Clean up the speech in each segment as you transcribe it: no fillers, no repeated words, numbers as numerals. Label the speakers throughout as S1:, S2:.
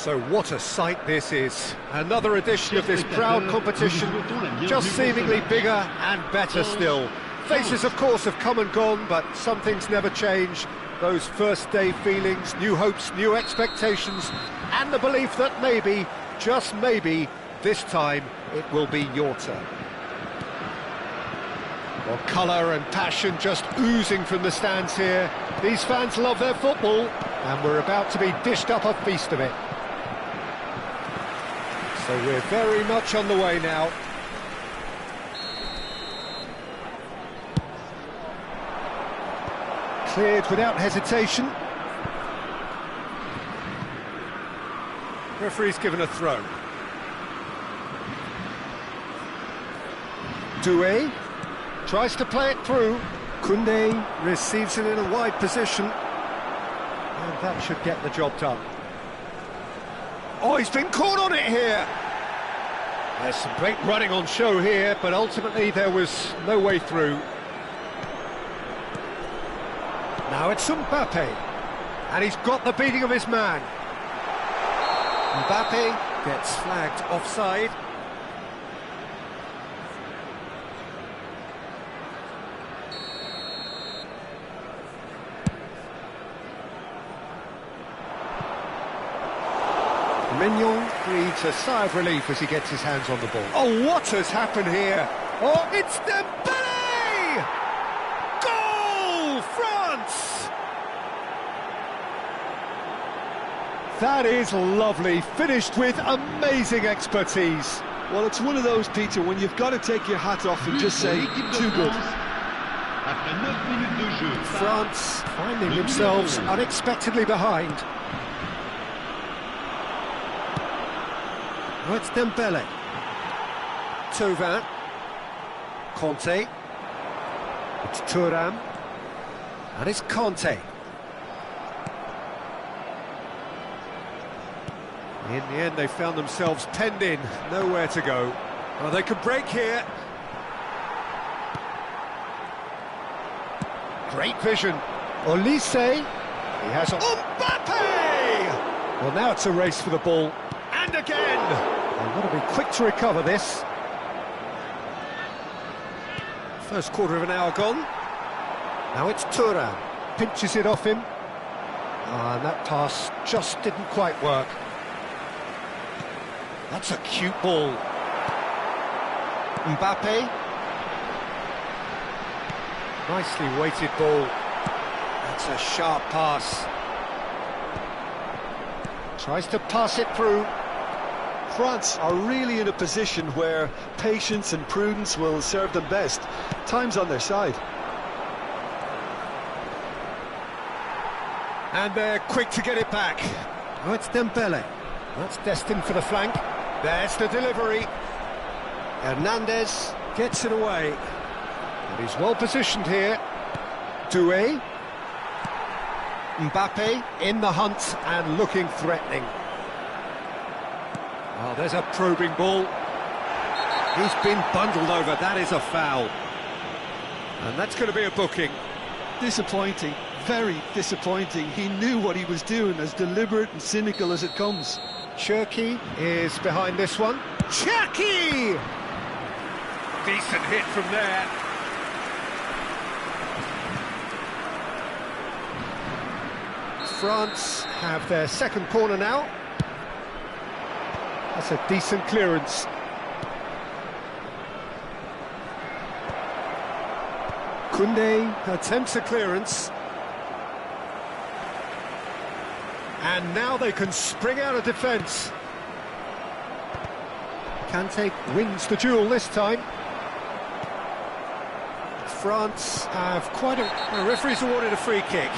S1: So what a sight this is. Another edition of this proud competition, just seemingly bigger and better still. Faces, of course, have come and gone, but some things never change. Those first day feelings, new hopes, new expectations, and the belief that maybe, just maybe, this time it will be your turn. Well, colour and passion just oozing from the stands here. These fans love their football, and we're about to be dished up a feast of it. So we're very much on the way now. Cleared without hesitation. Referee's given a throw. Doué tries to play it through. Koundé receives it in a wide position. And that should get the job done. Oh, he's been caught on it here. There's some great running on show here, but ultimately there was no way through. Now it's Mbappe, and he's got the beating of his man. Mbappe gets flagged offside. Mignon breathes a sigh of relief as he gets his hands on the ball. Oh, what has happened here? Oh, it's Dembélé! Goal, France! That is lovely, finished with amazing expertise.
S2: Well, it's one of those, Peter, when you've got to take your hat off and just say, too good.
S1: France finding themselves unexpectedly behind. Oh, it's Dembélé. Thauvin. Conte. It's Thuram. And it's Conte. In the end, they found themselves penned in, nowhere to go. Well, they could break here. Great vision. Olise. He has a... Mbappe! Well, now it's a race for the ball. And again! They've got to be quick to recover this. First quarter of an hour gone. Now it's Thuram. Pinches it off him. And that pass just didn't quite work. That's a cute ball. Mbappe. Nicely weighted ball. That's a sharp pass. Tries to pass it through.
S2: France are really in a position where patience and prudence will serve them best. Time's on their side.
S1: And they're quick to get it back. Oh, it's Dembele. That's destined for the flank. There's the delivery. Hernandez gets it away. And he's well positioned here. Doué. Mbappe in the hunt and looking threatening. Oh, there's a probing ball. He's been bundled over. That is a foul. And that's going to be a booking.
S2: Disappointing, very disappointing. He knew what he was doing, as deliberate and cynical as it comes.
S1: Cherki is behind this one. Cherki! Decent hit from there. France have their second corner now. That's a decent clearance. Koundé attempts a clearance. And now they can spring out of defence. Kante wins the duel this time. France have quite a... The referee's awarded a free kick.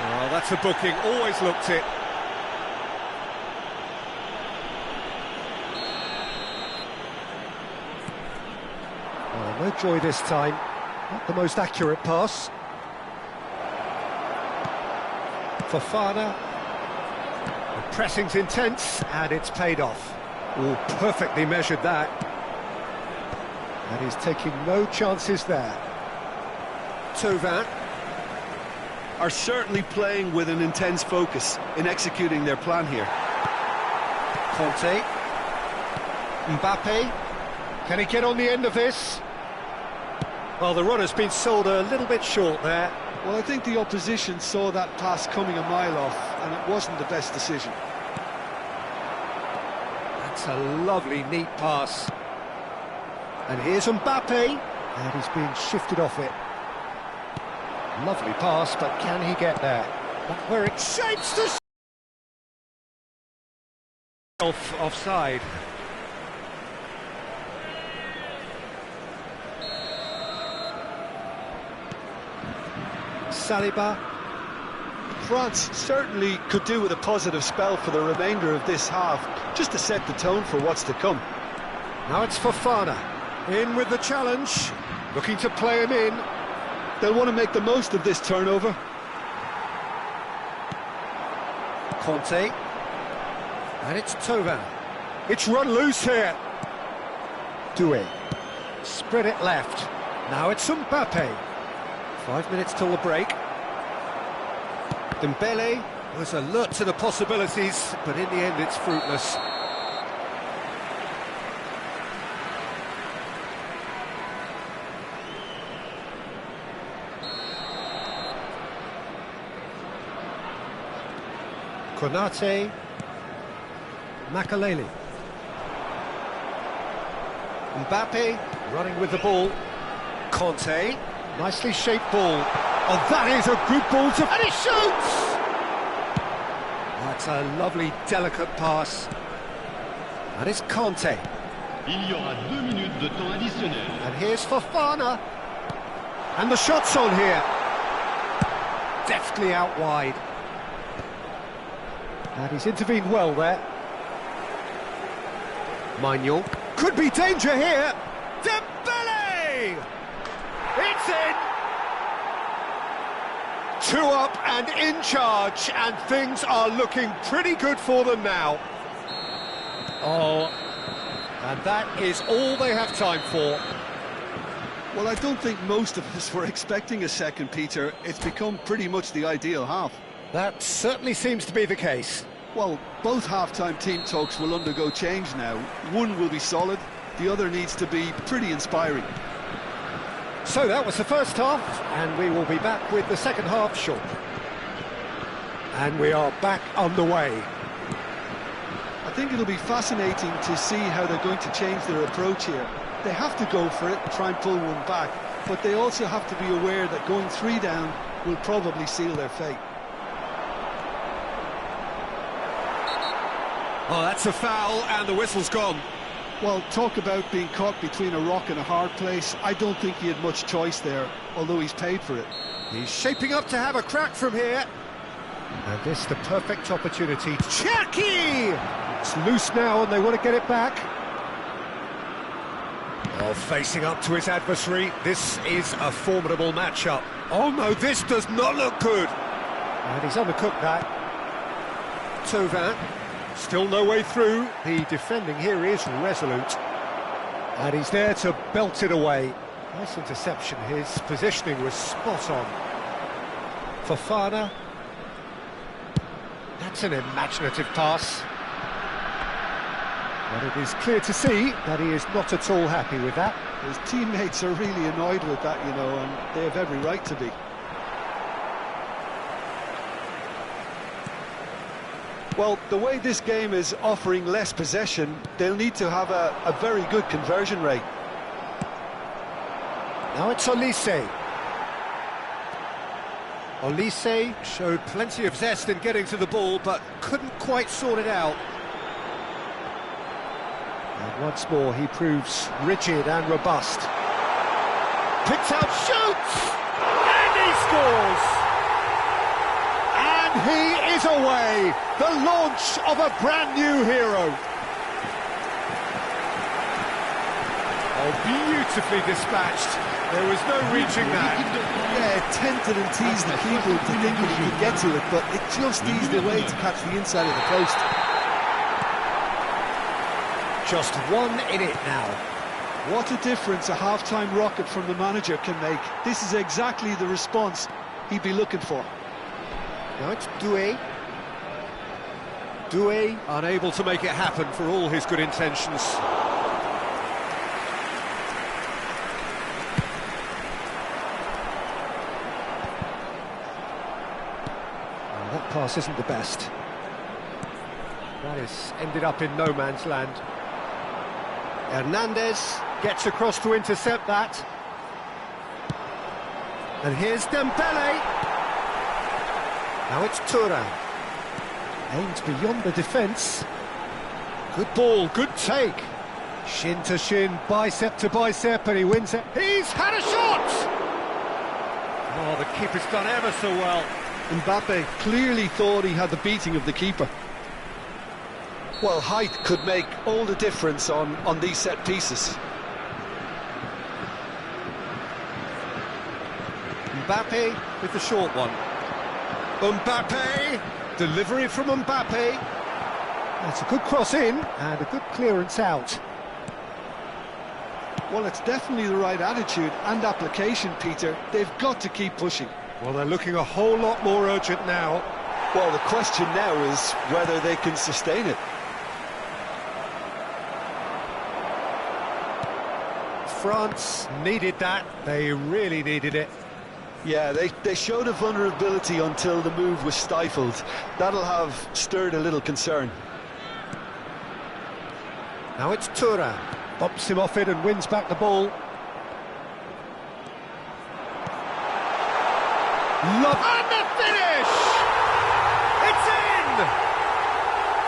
S1: Oh, that's a booking, always looked it. Oh, no joy this time. Not the most accurate pass. Fofana. The pressing's intense, and it's paid off. Oh, perfectly measured that. And he's taking no chances there. Thauvin.
S2: Are certainly playing with an intense focus in executing their plan here.
S1: Conte. Mbappe. Can he get on the end of this? Well, the runner's been sold a little bit short there.
S2: Well, I think the opposition saw that pass coming a mile off, and it wasn't the best decision.
S1: That's a lovely, neat pass. And here's Mbappe. And he's being shifted off it. Lovely pass, but can he get there? That's where it shapes the... Offside. Saliba.
S2: France certainly could do with a positive spell for the remainder of this half, just to set the tone for what's to come.
S1: Now it's Fofana. In with the challenge. Looking to play him in.
S2: They'll want to make the most of this turnover.
S1: Conte. And it's Thauvin. It's run loose here. Doué. Spread it left. Now it's Mbappe. 5 minutes till the break. Dembele was alert to the possibilities, but in the end it's fruitless. Konate. Makaleli. Mbappe running with the ball. Conte. Nicely shaped ball. Oh, that is a good ball to... And he shoots! That's a lovely, delicate pass. And it's Conte.
S3: Il y aura 2 minutes de temps additionnel.
S1: And here's Fofana. And the shot's on here. Deftly out wide. And he's intervened well there. Manuel. Could be danger here. Dembele! It's in! 2 up and in charge, and things are looking pretty good for them now. Oh, and that is all they have time for.
S2: Well, I don't think most of us were expecting a second, Peter. It's become pretty much the ideal half.
S1: That certainly seems to be the case.
S2: Well, both half-time team talks will undergo change now. One will be solid, the other needs to be pretty inspiring.
S1: So that was the first half, and we will be back with the second half shortly. And we are back underway.
S2: I think it'll be fascinating to see how they're going to change their approach here. They have to go for it and try and pull one back, but they also have to be aware that going 3 down will probably seal their fate.
S1: Oh, that's a foul, and the whistle's gone.
S2: Well, talk about being caught between a rock and a hard place. I don't think he had much choice there, although he's paid for it.
S1: He's shaping up to have a crack from here. And this the perfect opportunity. Chucky! It's loose now and they want to get it back. Oh, facing up to his adversary. This is a formidable matchup. Oh no, this does not look good. And he's undercooked that. Tovin. Still no way through. The defending here is resolute. And he's there to belt it away. Nice interception. His positioning was spot on. Fofana. That's an imaginative pass. But it is clear to see that he is not at all happy with that.
S2: His teammates are really annoyed with that, you know, and they have every right to be. Well, the way this game is offering less possession, they'll need to have a very good conversion rate.
S1: Now it's Olise. Olise showed plenty of zest in getting to the ball, but couldn't quite sort it out. And once more, he proves rigid and robust. Picks out, shoots! And he scores! And he is away! The launch of a brand new hero. Oh, beautifully dispatched. There was no reaching that.
S2: Yeah, it tempted and teased the keeper to think that he could get to it, but it just eased away to catch the inside of the post.
S1: Just 1 in it now.
S2: What a difference a half-time rocket from the manager can make. This is exactly the response he'd be looking for.
S1: Now it's Doué. Doué unable to make it happen for all his good intentions. That pass isn't the best. That has ended up in no man's land. Hernandez gets across to intercept that. And here's Dembele. Now it's Thuram. Aims beyond the defence. Good ball, good take. Shin to shin, bicep to bicep, and he wins it. He's had a shot! Oh, the keeper's done ever so well.
S2: Mbappe clearly thought he had the beating of the keeper. Well, height could make all the difference on these set pieces.
S1: Mbappe with the short one. Mbappe! Delivery from Mbappe. That's a good cross in and a good clearance out.
S2: Well, it's definitely the right attitude and application, Peter. They've got to keep pushing.
S1: Well, they're looking a whole lot more urgent now.
S2: Well, the question now is whether they can sustain it.
S1: France needed that. They really needed it.
S2: Yeah, they showed a vulnerability until the move was stifled. That'll have stirred a little concern.
S1: Now it's Thuram. Bumps him off it and wins back the ball. And the finish! It's in!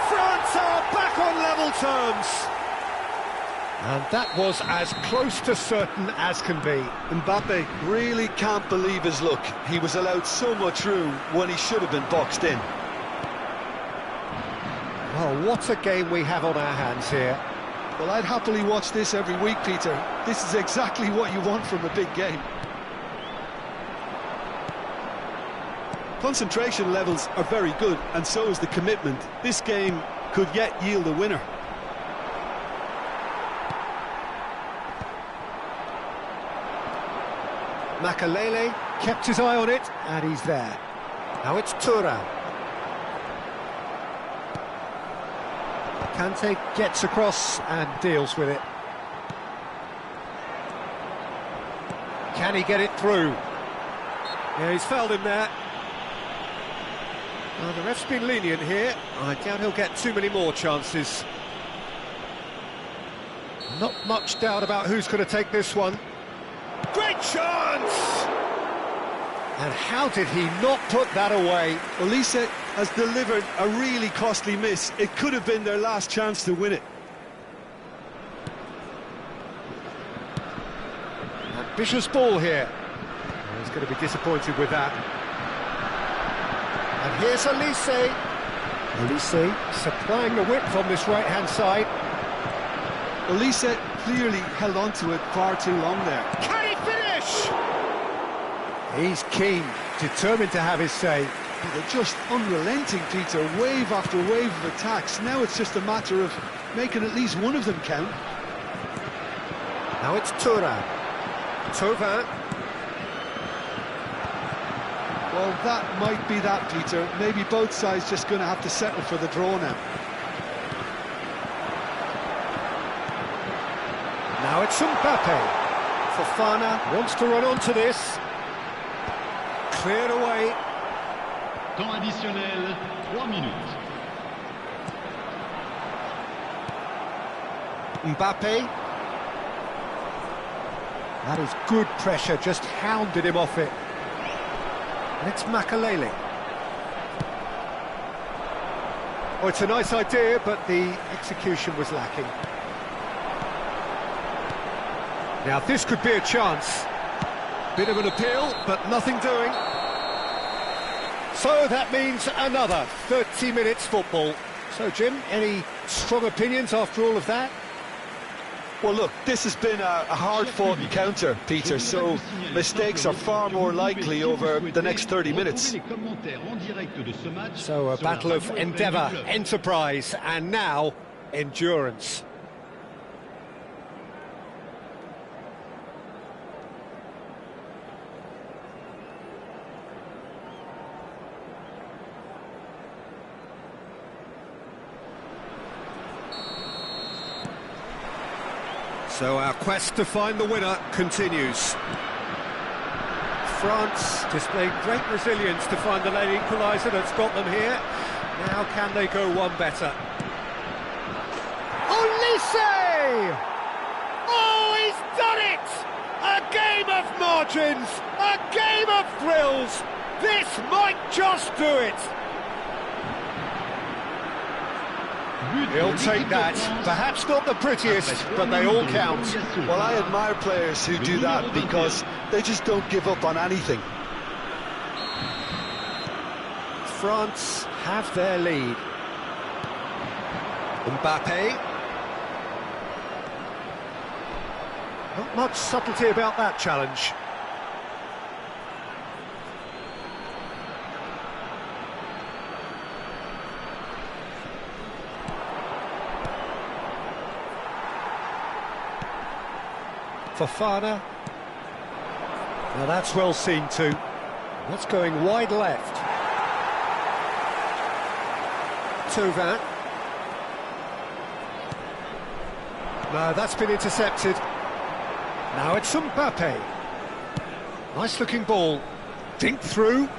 S1: France are back on level terms. And that was as close to certain as can be.
S2: Mbappe really can't believe his luck. He was allowed so much room when he should have been boxed in.
S1: Well, what a game we have on our hands here.
S2: Well, I'd happily watch this every week, Peter. This is exactly what you want from a big game. Concentration levels are very good, and so is the commitment. This game could yet yield a winner.
S1: Makalele kept his eye on it, and he's there. Now it's Thuram. Kante gets across and deals with it. Can he get it through? Yeah, he's fouled him there. Well, the ref's been lenient here. I doubt he'll get too many more chances. Not much doubt about who's going to take this one. Great chance! And how did he not put that away?
S2: Olise has delivered a really costly miss. It could have been their last chance to win it.
S1: Ambitious ball here. He's going to be disappointed with that. And here's Olise. Olise supplying the width on this right-hand side.
S2: Olise clearly held on to it far too long there.
S1: Can he finish? He's keen, determined to have his say.
S2: They're just unrelenting, Peter. Wave after wave of attacks. Now it's just a matter of making at least one of them count.
S1: Now it's Tura. Tovin.
S2: Well, that might be that, Peter. Maybe both sides just going to have to settle for the draw now.
S1: Now it's Mbappe. Fofana wants to run onto this. Cleared away.
S3: Temps additionnel, 3 minutes.
S1: Mbappe. That is good pressure, just hounded him off it. And it's Makalele. Oh, it's a nice idea, but the execution was lacking. Now this could be a chance. Bit of an appeal, but nothing doing. So that means another 30 minutes football. So Jim, any strong opinions after all of that?
S2: Well, look, this has been a hard-fought encounter, Peter, so mistakes are far more likely over the next 30 minutes.
S1: So a battle of endeavour, enterprise, and now endurance. So our quest to find the winner continues. France displayed great resilience to find the late equaliser that's got them here. Now can they go one better? Olise! Oh, he's done it! A game of margins, a game of thrills. This might just do it. He'll take that. Perhaps not the prettiest, but they all count.
S2: Well, I admire players who do that because they just don't give up on anything.
S1: France have their lead. Mbappe. Not much subtlety about that challenge. Fofana. Now that's well seen too. That's going wide left. Tovin. No, that's been intercepted. Now it's Mbappe. Nice looking ball. Dink through.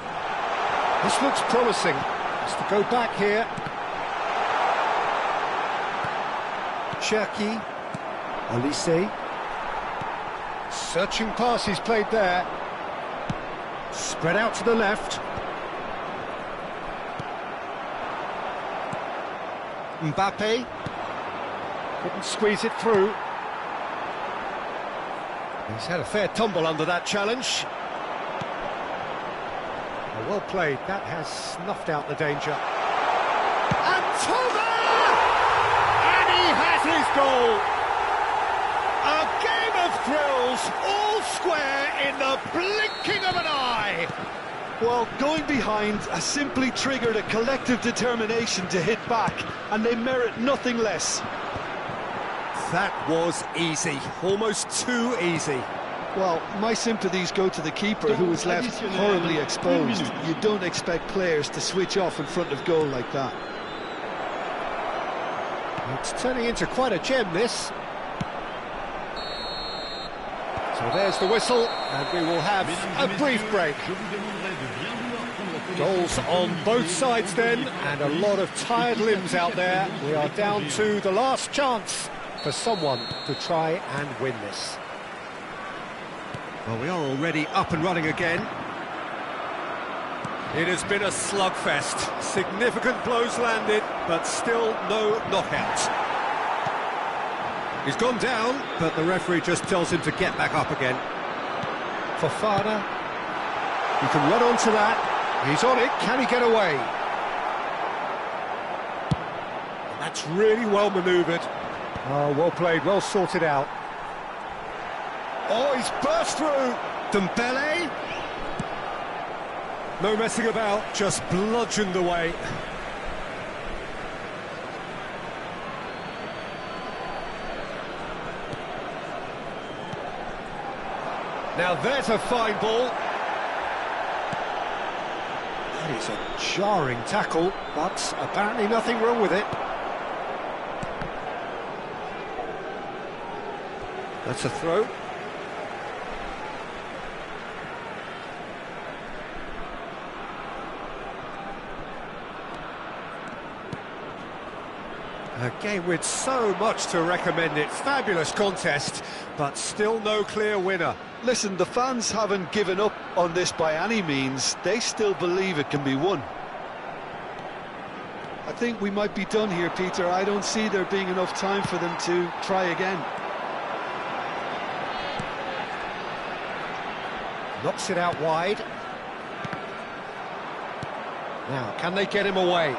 S1: This looks promising. Has to go back here. Cherki. Olise. Searching pass he's played there. Spread out to the left. Mbappe. Couldn't squeeze it through. He's had a fair tumble under that challenge. Oh, well played. That has snuffed out the danger. And Tovin! And he has his goal! A game of thrills, all square in the blinking of an eye.
S2: Well, going behind has simply triggered a collective determination to hit back, and they merit nothing less.
S1: That was easy, almost too easy.
S2: Well, my sympathies go to the keeper, who was left horribly exposed. You don't expect players to switch off in front of goal like that.
S1: It's turning into quite a gem, this. So there's the whistle, and we will have a brief break. Goals on both sides then, and a lot of tired limbs out there. We are down to the last chance for someone to try and win this. Well, we are already up and running again. It has been a slugfest. Significant blows landed, but still no knockout. He's gone down, but the referee just tells him to get back up again. Fofana. He can run onto that. He's on it. Can he get away? That's really well manoeuvred. Oh, well played, well sorted out. Oh, he's burst through. Dembele. No messing about, just bludgeoned away. Now there's a fine ball. That is a jarring tackle, but apparently nothing wrong with it. That's a throw. A game with so much to recommend it. Fabulous contest, but still no clear winner.
S2: Listen, the fans haven't given up on this by any means. They still believe it can be won. I think we might be done here, Peter. I don't see there being enough time for them to try again.
S1: Knocks it out wide. Now, can they get him away?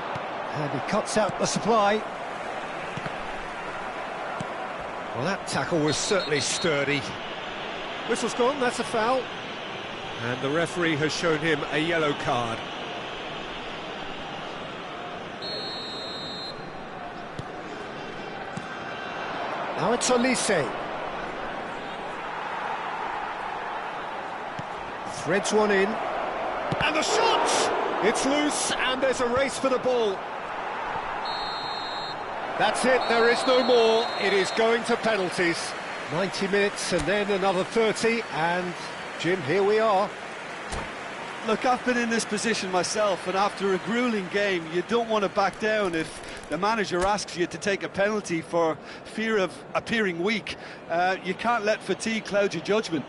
S1: And he cuts out the supply. Well, that tackle was certainly sturdy. Whistle's gone, that's a foul. And the referee has shown him a yellow card. Now it's Olise. Threads one in. And the shot! It's loose, and there's a race for the ball. That's it, there is no more. It is going to penalties. 90 minutes and then another 30, and Jim, here we are.
S2: Look, I've been in this position myself, and after a gruelling game, you don't want to back down if the manager asks you to take a penalty for fear of appearing weak. You can't let fatigue cloud your judgment.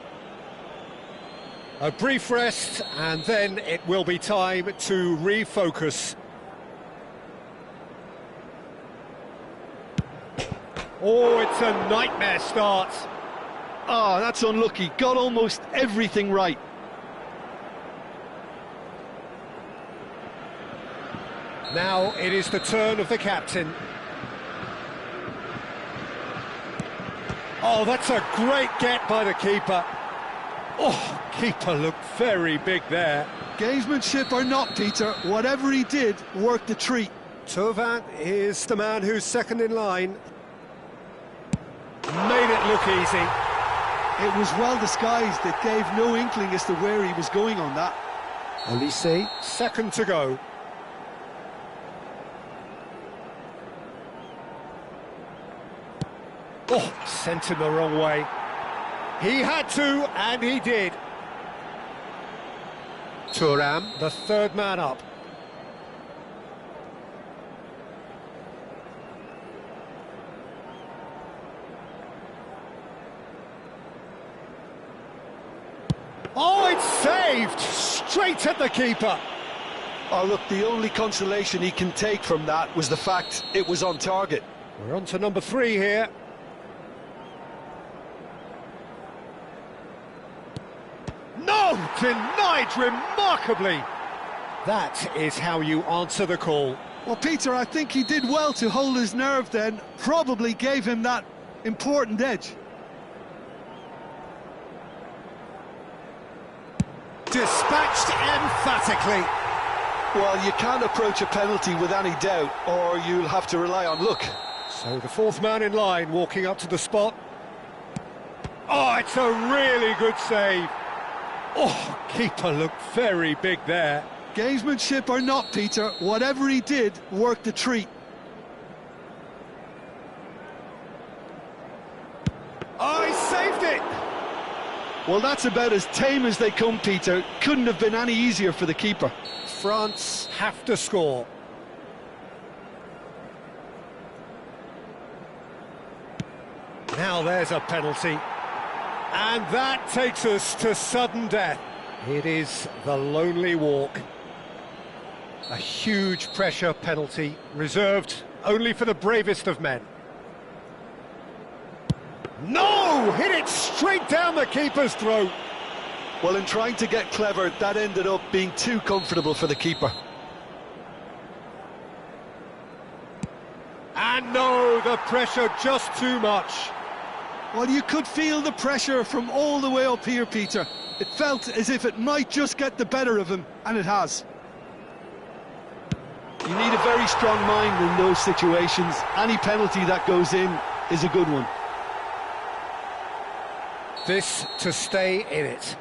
S1: A brief rest, and then it will be time to refocus. Oh, it's a nightmare start.
S2: Oh, that's unlucky. Got almost everything right.
S1: Now it is the turn of the captain. Oh, that's a great get by the keeper. Oh, keeper looked very big there.
S2: Gamesmanship or not, Peter, whatever he did worked a treat.
S1: Thauvin is the man who's second in line. Made it look easy.
S2: It was well disguised. It gave no inkling as to where he was going on that.
S1: Olise, second to go. Oh, sent him the wrong way. He had to, and he did. Thuram, the third man up. Oh, it's saved! Straight at the keeper.
S2: Oh, look, the only consolation he can take from that was the fact it was on target.
S1: We're on to number 3 here. No! Denied remarkably! That is how you answer the call.
S2: Well, Peter, I think he did well to hold his nerve then. Probably gave him that important edge.
S1: Dispatched emphatically.
S2: Well, you can't approach a penalty with any doubt, or you'll have to rely on luck.
S1: So the fourth man in line walking up to the spot. Oh, it's a really good save. Oh, keeper looked very big there.
S2: Gamesmanship or not, Peter, whatever he did worked a treat.
S1: Oh, he saved it!
S2: Well, that's about as tame as they come, Peter. Couldn't have been any easier for the keeper.
S1: France have to score. Now there's a penalty. And that takes us to sudden death. It is the lonely walk. A huge pressure penalty, reserved only for the bravest of men. No! Hit it straight down the keeper's throat.
S2: Well, in trying to get clever, that ended up being too comfortable for the keeper.
S1: And no, the pressure just too much.
S2: Well, you could feel the pressure from all the way up here, Peter. It felt as if it might just get the better of him, and it has. You need a very strong mind in those situations. Any penalty that goes in is a good one.
S1: This to stay in it.